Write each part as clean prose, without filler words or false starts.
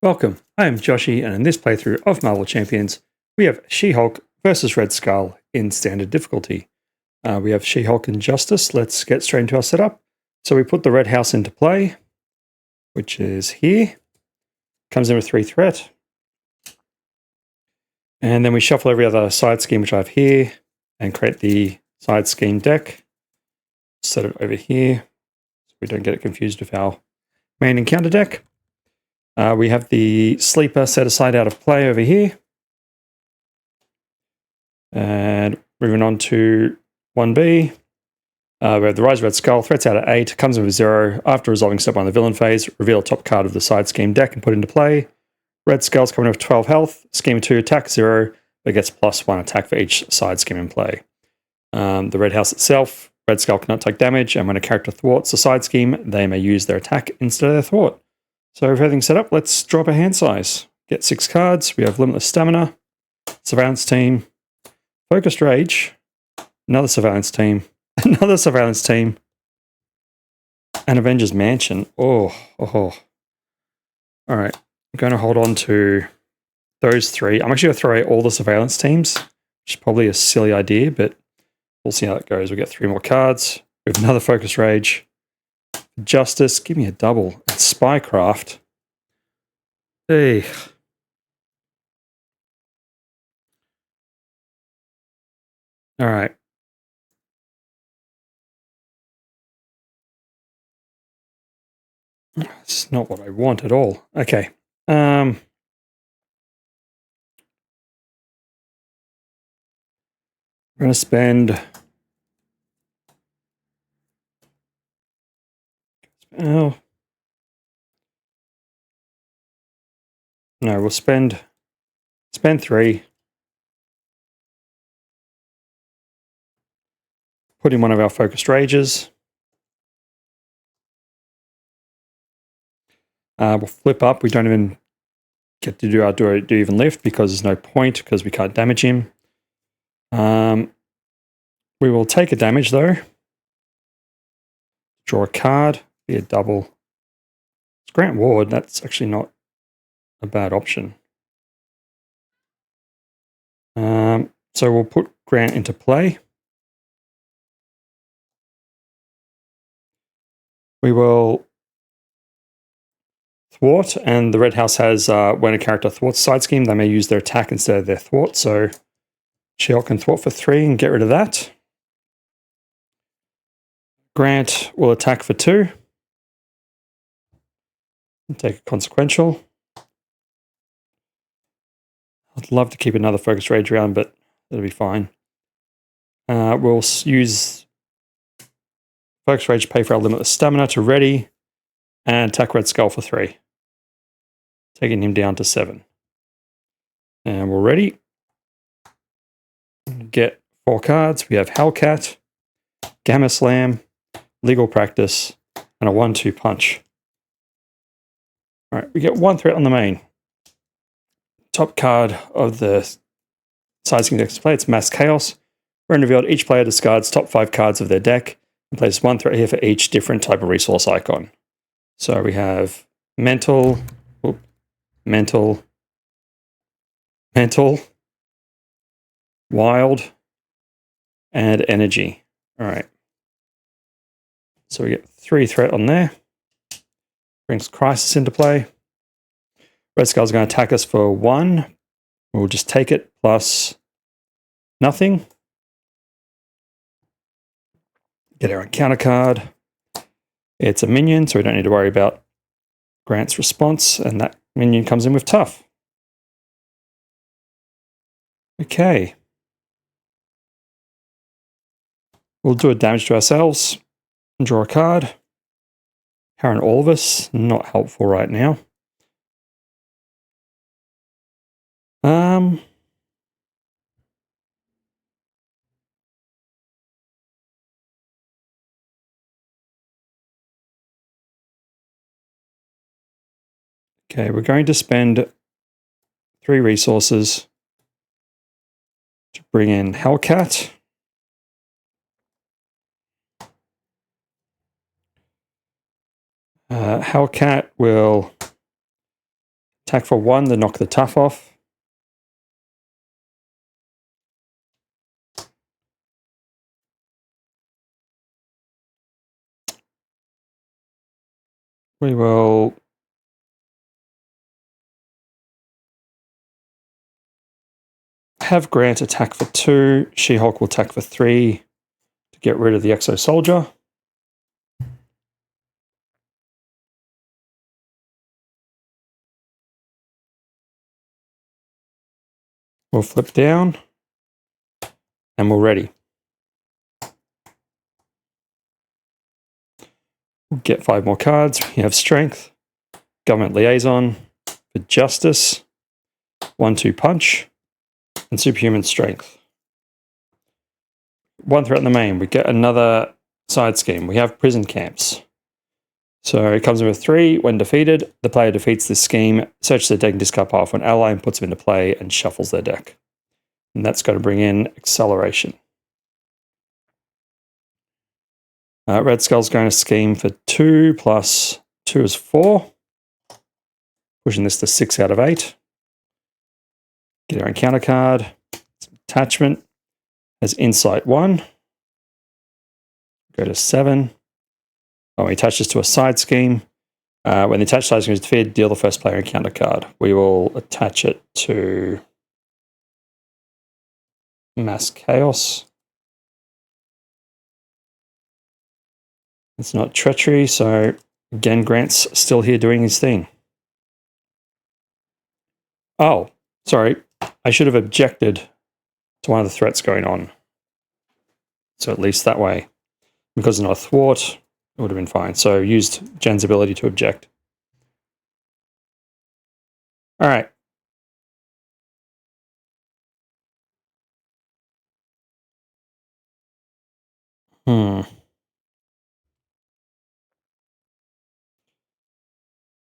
Welcome, I am Joshy, and in this playthrough of Marvel Champions, we have She-Hulk versus Red Skull in standard difficulty. We have She-Hulk and Justice. Let's get straight into our setup. So we put the Red House into play, which is here. Comes in with 3 threat. And then we shuffle every other side scheme which I have here, and create the side scheme deck. Set it over here, so we don't get it confused with our main encounter deck. We have the Sleeper set aside out of play over here. And moving on to 1B. We have the Rise of Red Skull, threats out at 8, comes in with 0. After resolving step 1 of the villain phase, reveal a top card of the side scheme deck and put it into play. Red Skull's coming in with 12 health, scheme 2 attack 0, but gets +1 attack for each side scheme in play. The Red House itself, Red Skull cannot take damage, and when a character thwarts a side scheme, they may use their attack instead of their thwart. So with everything set up, let's drop a hand size. Get 6 cards. We have Limitless Stamina, Surveillance Team, Focused Rage, another Surveillance Team, another Surveillance Team, and Avengers Mansion. Oh. All right, I'm going to hold on to those 3. I'm actually going to throw away all the Surveillance Teams, which is probably a silly idea, but we'll see how it goes. We get 3 more cards. We have another Focused Rage. Justice, give me a double. And Spycraft. Hey. All right. It's not what I want at all. Okay. I'm going to spend... Oh. No, we'll spend 3. Put in one of our Focused Rages. We'll flip up. We don't even get to do our do even lift because there's no point because we can't damage him. We will take a damage though. Draw a card. Be a double. It's Grant Ward. That's actually not a bad option. So we'll put Grant into play. We will thwart, and the Red House has when a character thwarts a side scheme, they may use their attack instead of their thwart. So She-Hulk can thwart for 3 and get rid of that. Grant will attack for 2. And take a consequential. I'd love to keep another Focus Rage around, but that'll be fine. We'll use Focus Rage, pay for our Limitless Stamina to ready, and attack Red Skull for 3. Taking him down to 7. And we're ready. Get 4 cards. We have Hellcat, Gamma Slam, Legal Practice, and a 1-2 punch. All right, we get 1 threat on the main. Top card of the side scheme deck display, it's Mass Chaos. When revealed, each player discards top 5 cards of their deck and places 1 threat here for each different type of resource icon. So we have Mental, Wild, and Energy. All right. So we get 3 threat on there. Brings Crisis into play. Red Skull's going to attack us for 1. We'll just take it plus nothing. Get our encounter card. It's a minion, so we don't need to worry about Grant's response, and that minion comes in with Tough. Okay. We'll do a damage to ourselves and draw a card. Karen Orvis, not helpful right now. Okay, we're going to spend 3 resources to bring in Hellcat. Hellcat will Attack for 1 to knock the tough off. We will have Grant attack for 2. She-Hulk will attack for 3 to get rid of the Exo Soldier. We'll flip down and we're ready. We'll get 5 more cards. We have Strength, Government Liaison, for Justice, 1-2 Punch, and Superhuman Strength. 1 threat in the main. We get another side scheme. We have Prison Camps. So it comes in with 3. When defeated, the player defeats this scheme, searches their deck and discard pile for an ally and puts them into play and shuffles their deck. And that's going to bring in Acceleration. Red Skull's going to scheme for 2 plus 2 is 4. Pushing this to 6 out of 8. Get our encounter card. Attachment has Insight 1. Go to 7. Oh, we attach this to a side scheme. When the attached side scheme is defeated, deal the first player encounter card. We will attach it to Mass Chaos. It's not Treachery, so again, Grant's still here doing his thing. Oh, sorry. I should have objected to one of the threats going on. So at least that way. Because it's not a thwart, it would have been fine. So used Jen's ability to object. All right.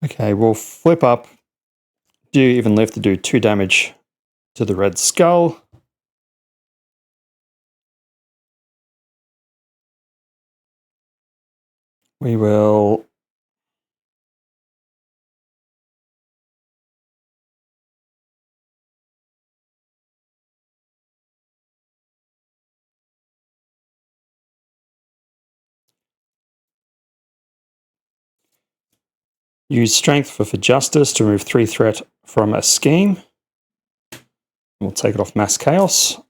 Okay, we'll flip up. Do even lift to do 2 damage to the Red Skull. We will use Strength for Justice to remove 3 threat from a scheme. We'll take it off Mass Chaos.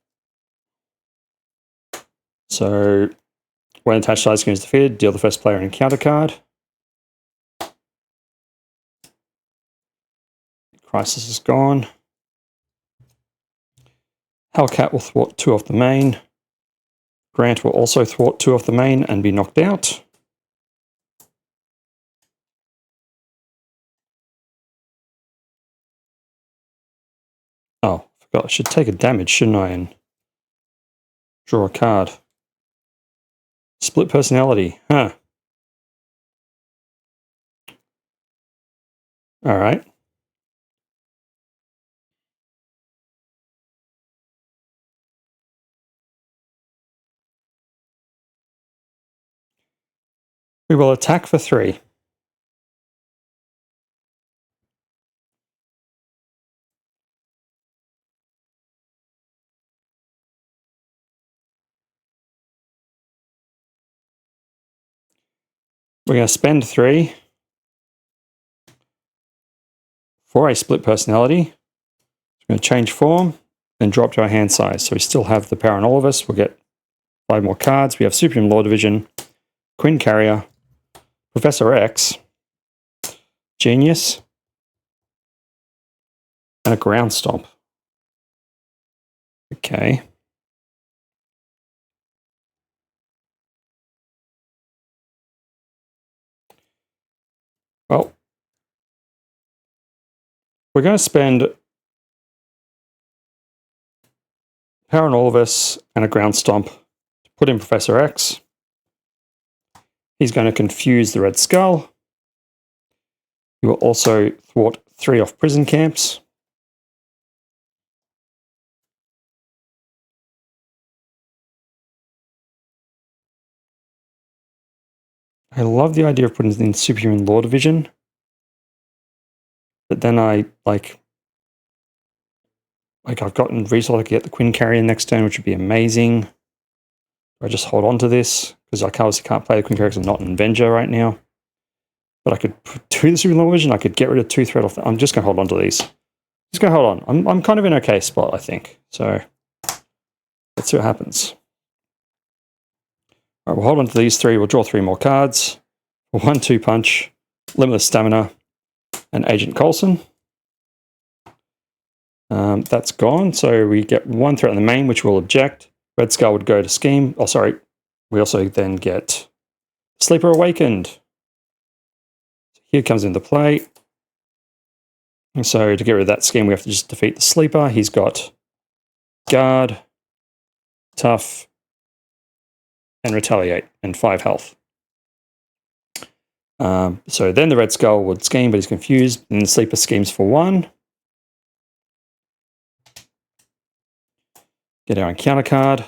So when attached side scheme is defeated, deal the first player an encounter card. Crisis is gone. Hellcat will thwart 2 off the main. Grant will also thwart 2 off the main and be knocked out. Oh, forgot. I should take a damage, shouldn't I? And draw a card. Split personality. Huh. All right. We will attack for 3. We're going to spend 3 for a split personality. We're going to change form, then drop to our hand size. So we still have the power on all of us. We'll get 5 more cards. We have Supreme Law Division, Quinn Carrier, Professor X, Genius, and a Ground Stomp. Okay. Well, we're going to spend power on all of us and a Ground Stomp to put in Professor X. He's going to confuse the Red Skull. He will also thwart 3 off Prison Camps. I love the idea of putting in Superhuman Law Division. But then I've gotten resource, I could get the Quinn carrier next turn, which would be amazing. I just hold on to this because I obviously can't play the Quinn carrier because I'm not an Avenger right now. But I could do this with Vision. I could get rid of 2 threat off. I'm just going to hold on to these. Just going to hold on. I'm kind of in an okay spot, I think. So let's see what happens. All right, we'll hold on to these 3. We'll draw 3 more cards. 1-2 punch, Limitless Stamina, and Agent Coulson. That's gone. So we get 1 threat on the main, which will object. Red Skull would go to Scheme. Oh, sorry. We also then get Sleeper Awakened. Here comes into play. And so to get rid of that Scheme, we have to just defeat the Sleeper. He's got Guard, Tough, and Retaliate, and 5 health. So then the Red Skull would scheme, but he's confused, and the Sleeper schemes for 1. Get our encounter card.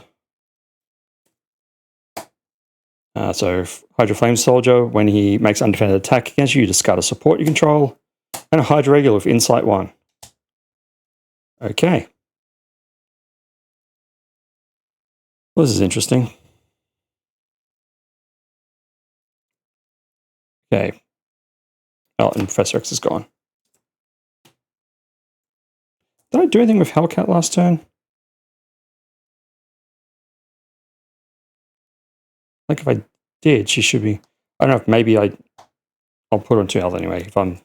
So Hydra Flame Soldier, when he makes undefended attack against you, you discard a support you control, and a Hydra Regular with Insight 1. Okay. Well, this is interesting. Okay. Oh, and Professor X is gone. Did I do anything with Hellcat last turn? Like if I did, she should be... I don't know if maybe I'll put her on 2 health anyway. If I'm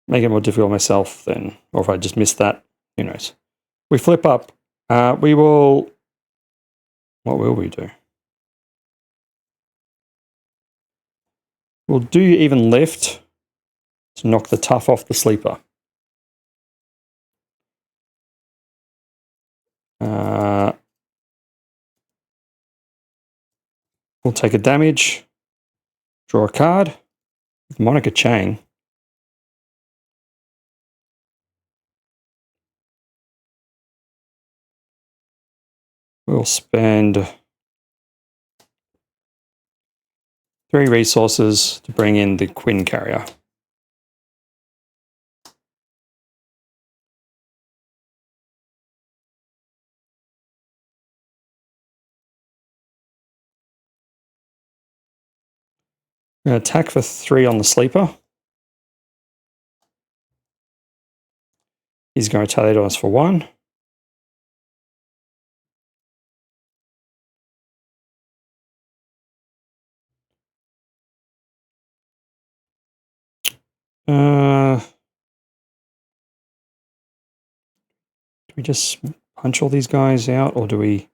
making it more difficult myself, then... Or if I just missed that, who knows. We flip up. We will... What will we do? We'll do even lift to knock the Tough off the Sleeper. We'll take a damage, draw a card with Monica Chang. We'll spend 3 resources to bring in the Quinn carrier. We're going to attack for 3 on the Sleeper. He's going to retaliate on us for 1. Do we just punch all these guys out, or do we...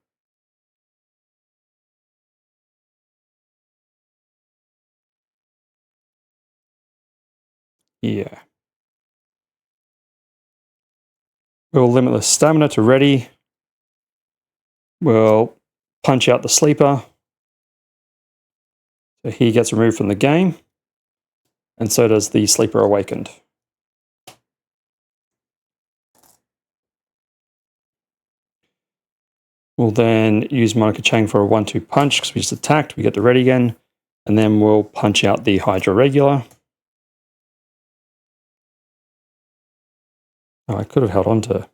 Yeah. We'll Limitless Stamina to ready. We'll punch out the Sleeper. So he gets removed from the game. And so does the Sleeper Awakened. We'll then use Monica Chang for a 1-2 punch because we just attacked. We get the ready again. And then we'll punch out the Hydra Regular. Oh, I could have held on to...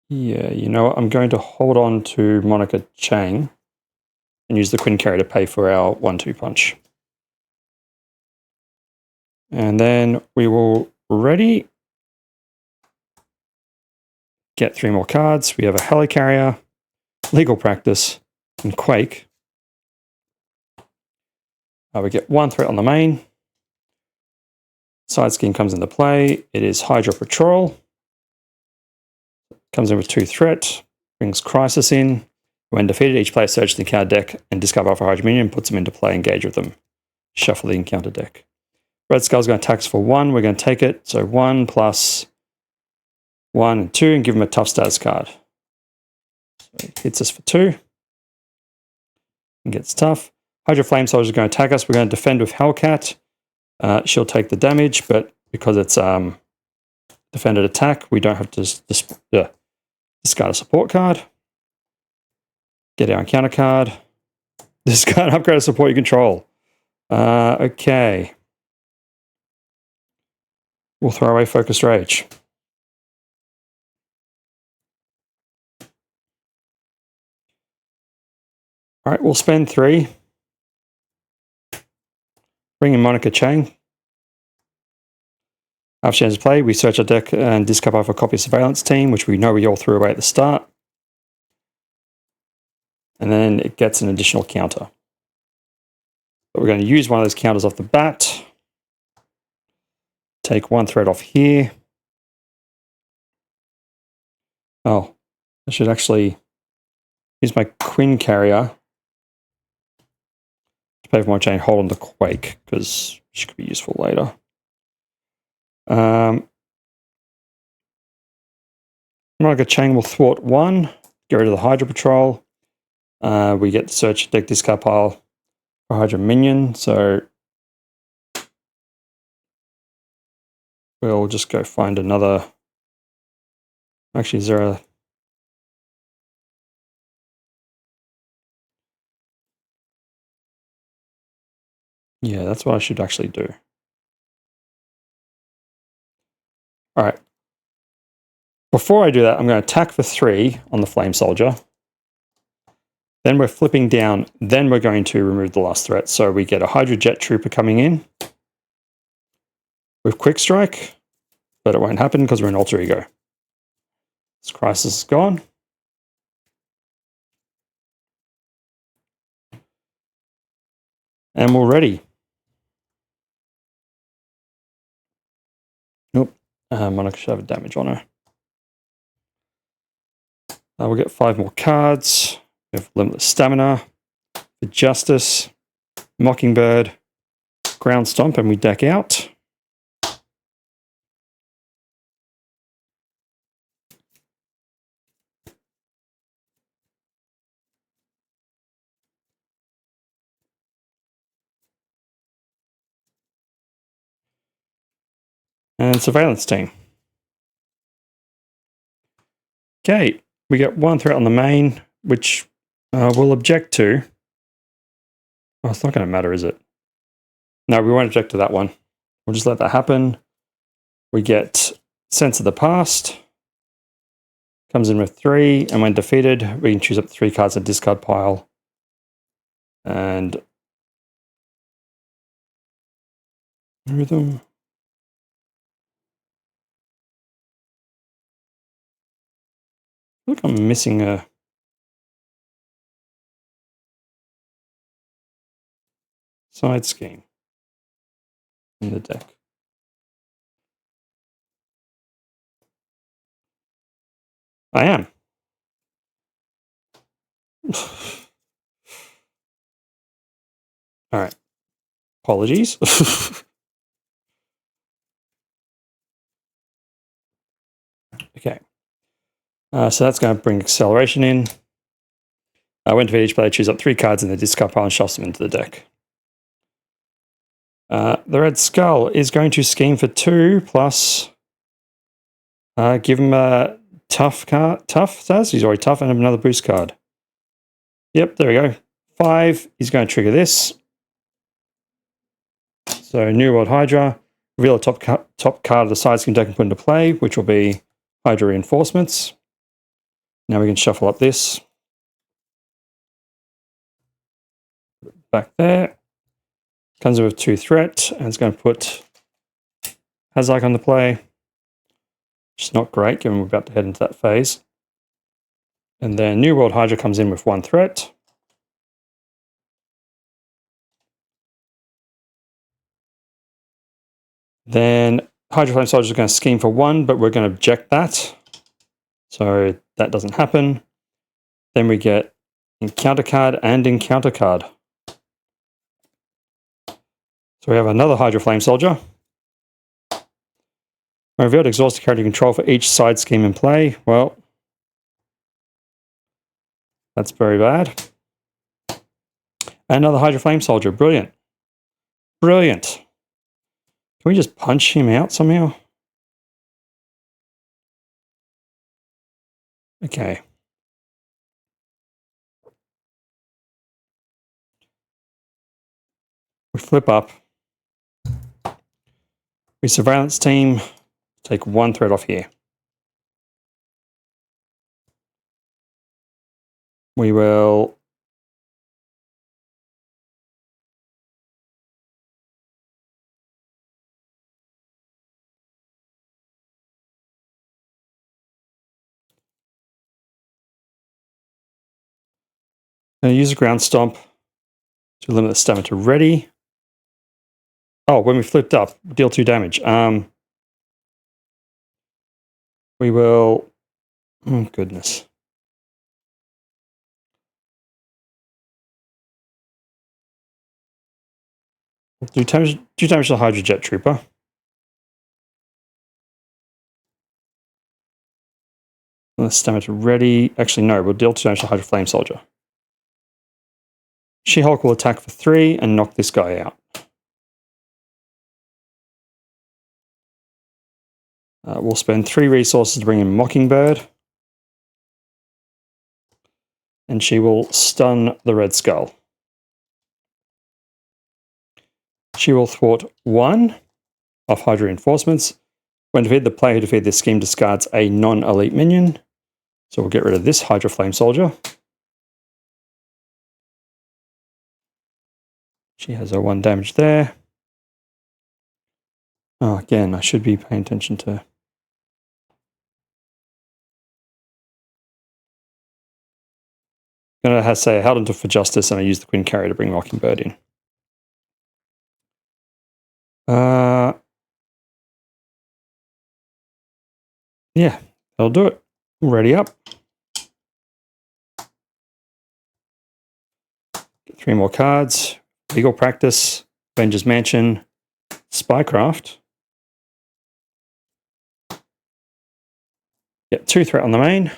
Yeah, you know what? I'm going to hold on to Monica Chang and use the Quinn carrier to pay for our 1-2 punch. And then we will ready. Get 3 more cards. We have a Helicarrier, Legal Practice, and Quake. We get 1 threat on the main. Side scheme comes into play. It is Hydra Patrol. Comes in with 2 threat. Brings Crisis in. When defeated, each player searches the encounter deck and discard alpha Hydra minion, puts them into play, engage with them. Shuffle the encounter deck. Red Skull's going to attack us for 1. We're going to take it. So 1 plus 1 and 2 and give him a tough status card. So it hits us for 2. And gets tough. Hydra Flame Soldier is going to attack us. We're going to defend with Hellcat. She'll take the damage, but because it's defended attack, we don't have to discard a support card. Get our encounter card. Discard upgrade a support you control. Okay. we'll throw away Focused Rage. All right, we'll spend 3. Bring in Monica Chang. After she ends play, we search our deck and discard off a copy of Surveillance Team, which we know we all threw away at the start. And then it gets an additional counter. But we're going to use one of those counters off the bat. Take 1 threat off here. Oh, I should actually use my Quinn Carrier to pay for my chain. Hold on to Quake, because she could be useful later. Monica Chang will thwart 1. Get rid of the Hydra Patrol. We get the search deck discard pile for Hydra Minion, so we'll just go find another. Actually, is there a. Yeah, that's what I should actually do. All right. Before I do that, I'm going to attack for 3 on the Flame Soldier. Then we're flipping down. Then we're going to remove the last threat. So we get a Hydra Jet Trooper coming in with Quick Strike, but it won't happen because we're in Alter Ego. This Crisis is gone. And we're ready. Nope. Monica should have a damage on her. We'll get 5 more cards. We have Limitless Stamina, the Justice, Mockingbird, Ground Stomp, and we deck out. And Surveillance Team. Okay, we get 1 threat on the main, which we'll object to. Oh, it's not going to matter, is it? No, we won't object to that one. We'll just let that happen. We get Sense of the Past. Comes in with 3, and when defeated, we can choose up 3 cards in discard pile. And remove them. I feel like I'm missing a side scheme in the deck. I am. All right. Apologies. Okay. So that's going to bring acceleration in. When defeated, each player choose up 3 cards in the discard pile and shuffles them into the deck. The Red Skull is going to scheme for 2 plus give him a tough card. Tough, says he's already tough, and another boost card. Yep, there we go. 5. He's going to trigger this. So New World Hydra. Reveal a top card of the side scheme deck and put into play, which will be Hydra Reinforcements. Now we can shuffle up this. Back there. Comes in with 2 threat, and it's going to put Hazak on the play. Which is not great, given we're about to head into that phase. And then New World Hydra comes in with 1 threat. Then Hydra Flame Soldier is going to scheme for 1, but we're going to object that. So that doesn't happen. Then we get Encounter card and Encounter card. So we have another Hydra Flame Soldier. I revealed exhausted character control for each side scheme in play. Well, that's very bad. Another Hydra Flame Soldier. Brilliant. Brilliant. Can we just punch him out somehow? Okay. We flip up. We surveillance team, take one threat off here. We will use a ground stomp to limit the stamina to ready. Oh, when we flipped up, deal 2 damage. We will... Oh, goodness. Do damage to the Hydra Jet Trooper. Stamina to ready. Actually, no, we'll deal 2 damage to Hydra Flame Soldier. She-Hulk will attack for 3 and knock this guy out. We'll spend 3 resources to bring in Mockingbird. And she will stun the Red Skull. She will thwart 1 of Hydra Reinforcements. When defeated, the player who defeated this scheme discards a non-elite minion. So we'll get rid of this Hydra Flame Soldier. She has her 1 damage there. Oh, again, I should be paying attention to... I'm going to have to say I held onto for justice and I used the Queen Carrier to bring Mockingbird in. Yeah, that'll do it. Ready up. Get 3 more cards. Legal Practice, Avengers Mansion, Spycraft. Get 2 threat on the main.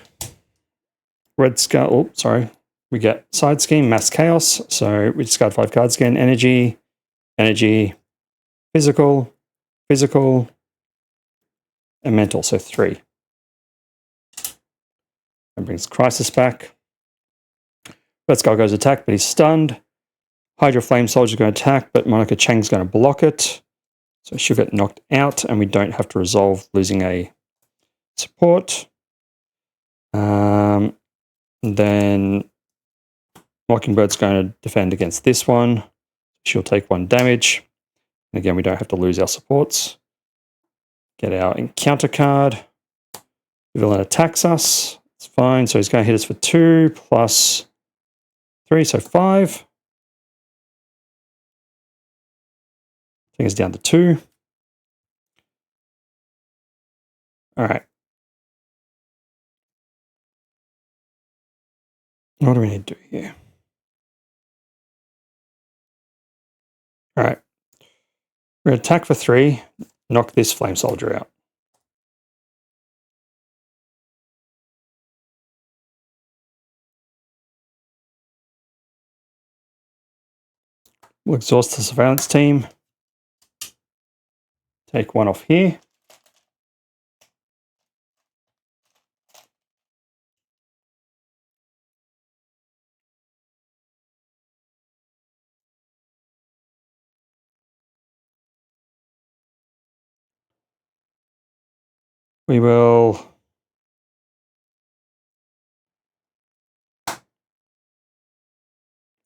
Red Skull, oh, sorry. We get Side Scheme, Mass Chaos. So we discard 5 cards again. Energy, Energy, Physical, Physical, and Mental, so 3. And brings Crisis back. Red Skull goes attack, but he's stunned. Hydra Flame Soldier is going to attack, but Monica Chang's going to block it. So she'll get knocked out, and we don't have to resolve losing a support. Then Mockingbird's going to defend against this one. She'll take 1 damage. And again, we don't have to lose our supports. Get our encounter card. The villain attacks us. It's fine. So he's going to hit us for 2 plus 3, so 5. Take us down to 2. All right. What do we need to do here? All right. We're going to attack for 3, knock this Flame Soldier out. We'll exhaust the surveillance team. Take 1 off here. We will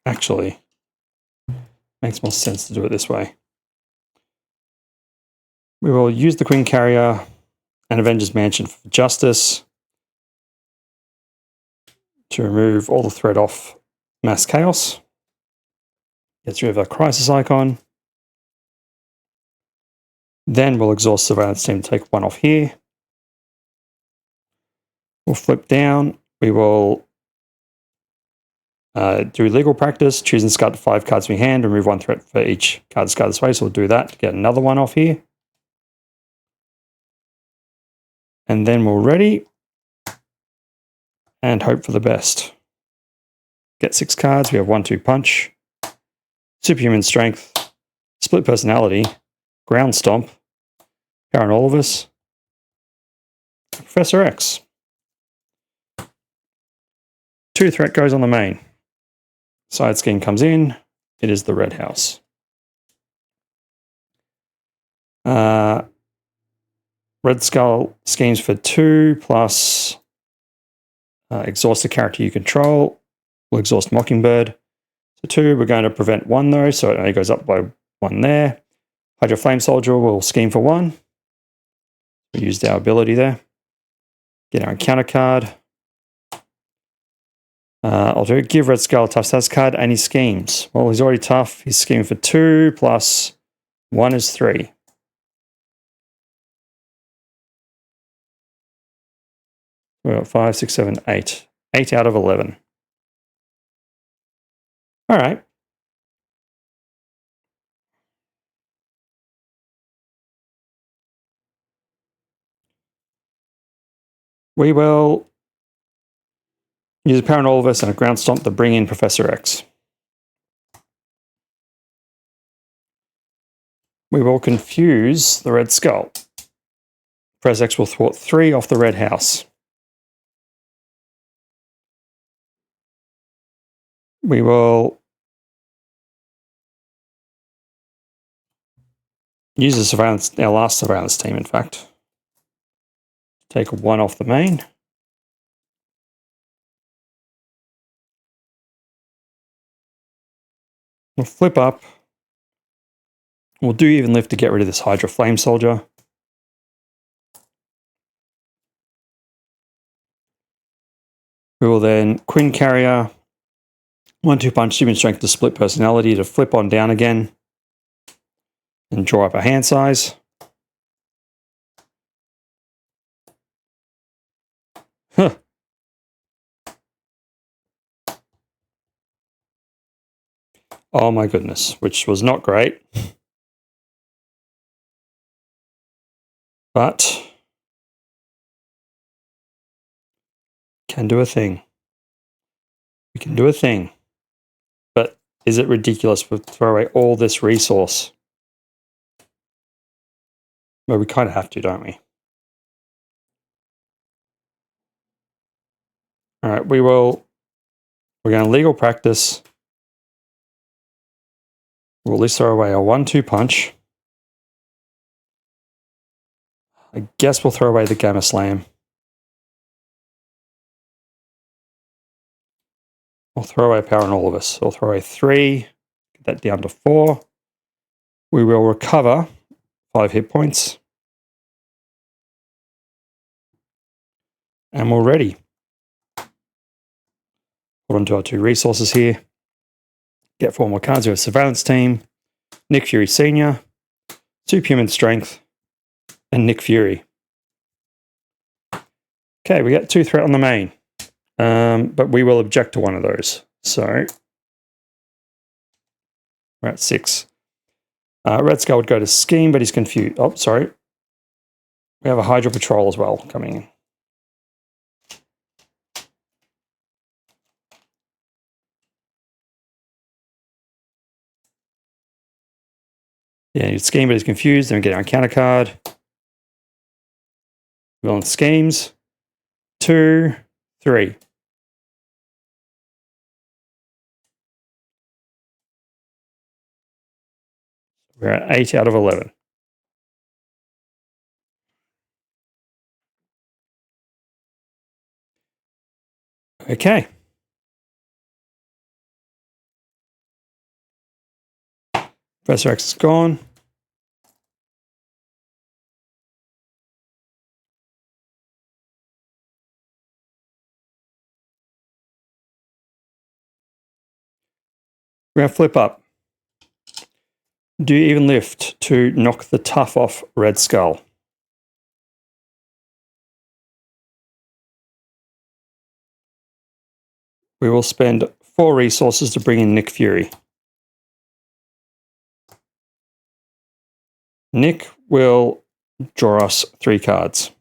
actually makes more sense to do it this way. We will use the Queen Carrier and Avengers Mansion for justice to remove all the threat off Mass Chaos. Gets rid of our Crisis icon. Then we'll exhaust Surveillance Team to take 1 off here. We'll flip down. We will do Legal Practice, choose and discard 5 cards from your hand, remove 1 threat for each card discarded this way. So we'll do that to get another 1 off here. And then we'll ready and hope for the best. Get 6 cards. We have 1-2 Punch, Superhuman Strength, Split Personality, Ground Stomp, Karen Olivus, Professor X. 2 threat goes on the main. Side Scheme comes in. It is the Red House. Red Skull schemes for 2 plus exhaust the character you control. We'll exhaust Mockingbird. So 2, we're going to prevent 1 though, so it only goes up by 1 there. Hydra Flame Soldier will scheme for 1. We used our ability there. Get our encounter card. I'll give Red Skull a tough status card, and he schemes. Well, he's already tough. He's scheming for 2 plus 1 is 3. We've got 5, 6, 7, 8. 8 out of 11. All right. We will use a Power on all of us and a Ground Stomp to bring in Professor X. We will confuse the Red Skull. Professor X will thwart 3 off the Red House. We will use the surveillance, our last surveillance team, in fact. Take 1 off the main. We'll flip up. We'll do even lift to get rid of this Hydra Flame Soldier. We will then Queen Carrier, 1-2 punch, Human Strength to split personality to flip on down again and draw up a hand size. Huh. Oh my goodness, which was not great. But can do a thing. We can do a thing. But is it ridiculous to throw away all this resource? Well, we kind of have to, don't we? All right, we're going to legal practice. We'll at least throw away a 1-2 punch. I guess we'll throw away the Gamma Slam. We'll throw away Power on all of us. We'll throw away 3, get that down to 4. We will recover 5 hit points. And we're ready. Hold on to our 2 resources here. Get 4 more cards. We have Surveillance Team, Nick Fury Sr., Superhuman Strength, and Nick Fury. Okay, we got 2 threat on the main. But we will object to one of those. So we're at 6. Red Skull would go to Scheme, but he's confused. Oh, sorry. We have a Hydra Patrol as well coming in. Yeah, he'd Scheme, but he's confused. Then we get our encounter card. Villain Schemes. 2, 3. We're at 8 out of 11. Okay. Professor X is gone. We're going to flip up. Do even lift to knock the tough off Red Skull. We will spend 4 resources to bring in Nick Fury. Nick will draw us 3 cards.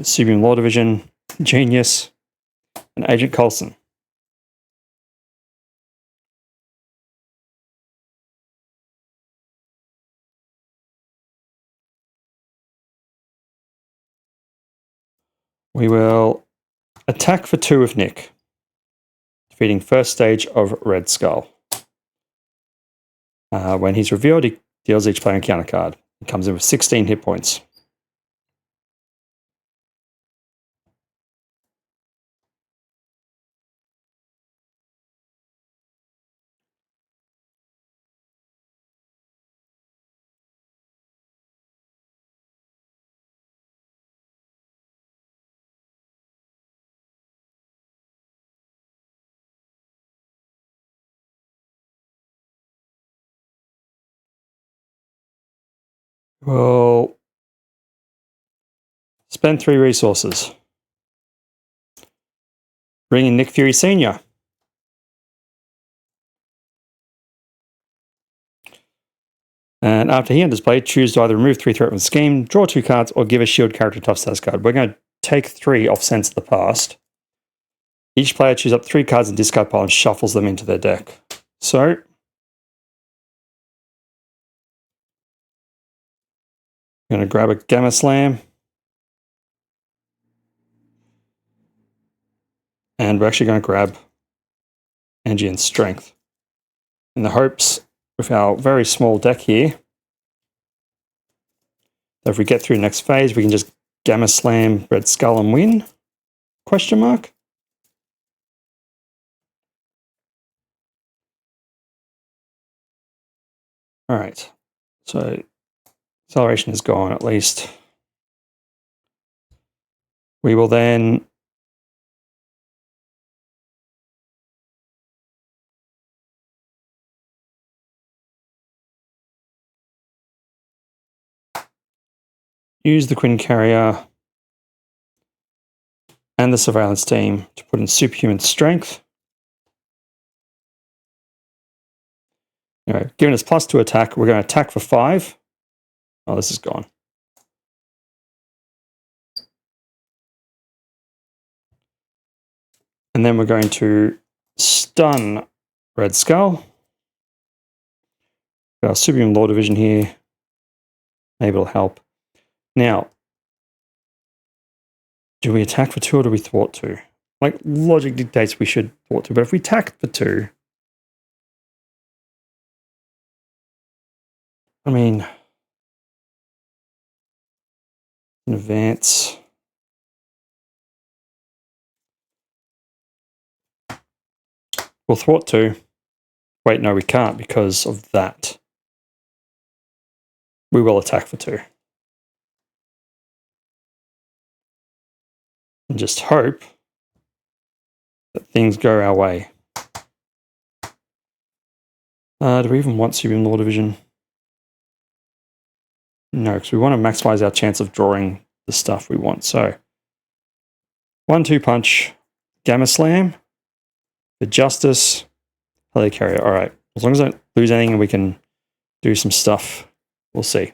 Supreme Law Division, Genius, and Agent Coulson. We will attack for 2 with Nick, defeating first stage of Red Skull. When he's revealed, he deals each player a counter card. It comes in with 16 hit points. We'll spend 3 resources. Bring in Nick Fury Sr. And after he enters play, choose to either remove 3 threat from the scheme, draw 2 cards, or give a shield character a tough status card. We're going to take 3 off Sense of the Past. Each player chooses up 3 cards in discard pile and shuffles them into their deck. So, I'm going to grab a Gamma Slam. And we're actually going to grab Angian Strength. In the hopes, with our very small deck here, that if we get through the next phase, we can just Gamma Slam Red Skull and win? Question mark? All right. So acceleration is gone at least. We will then use the Quinn Carrier and the Surveillance Team to put in Superhuman Strength. Anyway, giving us +2 attack, we're going to attack for 5. Oh, this is gone. And then we're going to stun Red Skull. Got our Superhuman Law Division here. Maybe it'll help. Now, do we attack for 2 or do we thwart 2? Like, logic dictates we should thwart 2, but if we attack for 2, I mean, in advance. We'll thwart 2. Wait, no, we can't because of that. We will attack for 2. And just hope that things go our way. Do we even want Superhuman Law Division? No, because we want to maximize our chance of drawing the stuff we want. So, 1-2 punch, Gamma Slam, for Justice, Helicarrier. All right, as long as I don't lose anything and we can do some stuff, we'll see.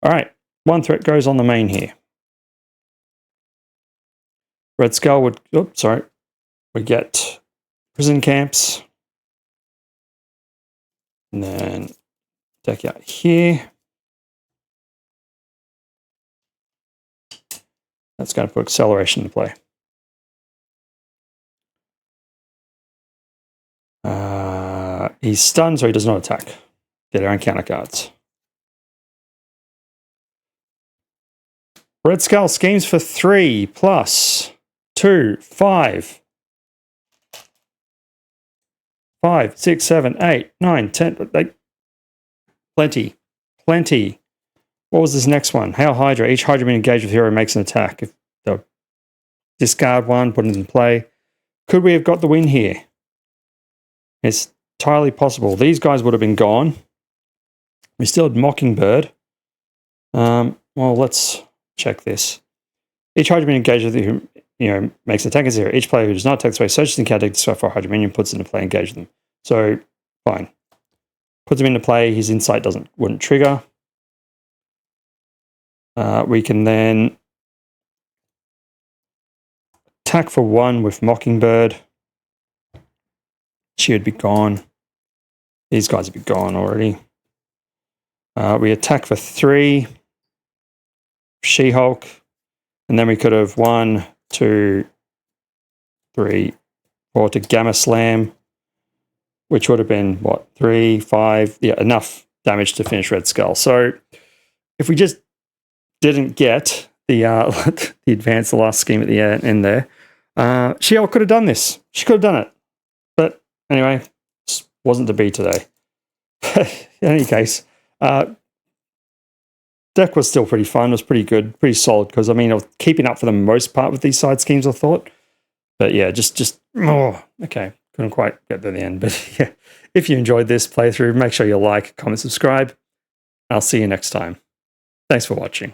All right, 1 threat goes on the main here. Red Skull would, oops, sorry. We get Prison Camps. And then deck out here. That's going to put acceleration into play. He's stunned, so he does not attack. Get our encounter cards. Red Skull schemes for 3 plus 2, 5. 5, 6, 7, 8, 9, 10. Plenty. Plenty. What was this next one? Hail Hydra. Each Hydra being engaged with hero makes an attack. If they'll discard 1, put it in play. Could we have got the win here? It's entirely possible. These guys would have been gone. We still had Mockingbird. Well, let's check this. Each Hydra being engaged with who makes an attack as hero. Each player who does not attack this way searches the encounter to for a Hydra minion, puts it into play, engage them. So, fine. Puts him into play. His insight wouldn't trigger. We can then attack for 1 with Mockingbird. She would be gone. These guys would be gone already. We attack for 3. She-Hulk. And then we could have 1, 2, 3, 4 to Gamma Slam, which would have been, what, 3, 5? Yeah, enough damage to finish Red Skull. So if we just didn't get the the advance, the last scheme at the end there, Shiel could have done this. She could have done it. But anyway, just wasn't to be today. In any case, deck was still pretty fun. It was pretty good, pretty solid, because, I mean, I was keeping up for the most part with these side schemes, I thought. But yeah, okay. Couldn't quite get to the end. But yeah, if you enjoyed this playthrough, make sure you like, comment, subscribe. I'll see you next time. Thanks for watching.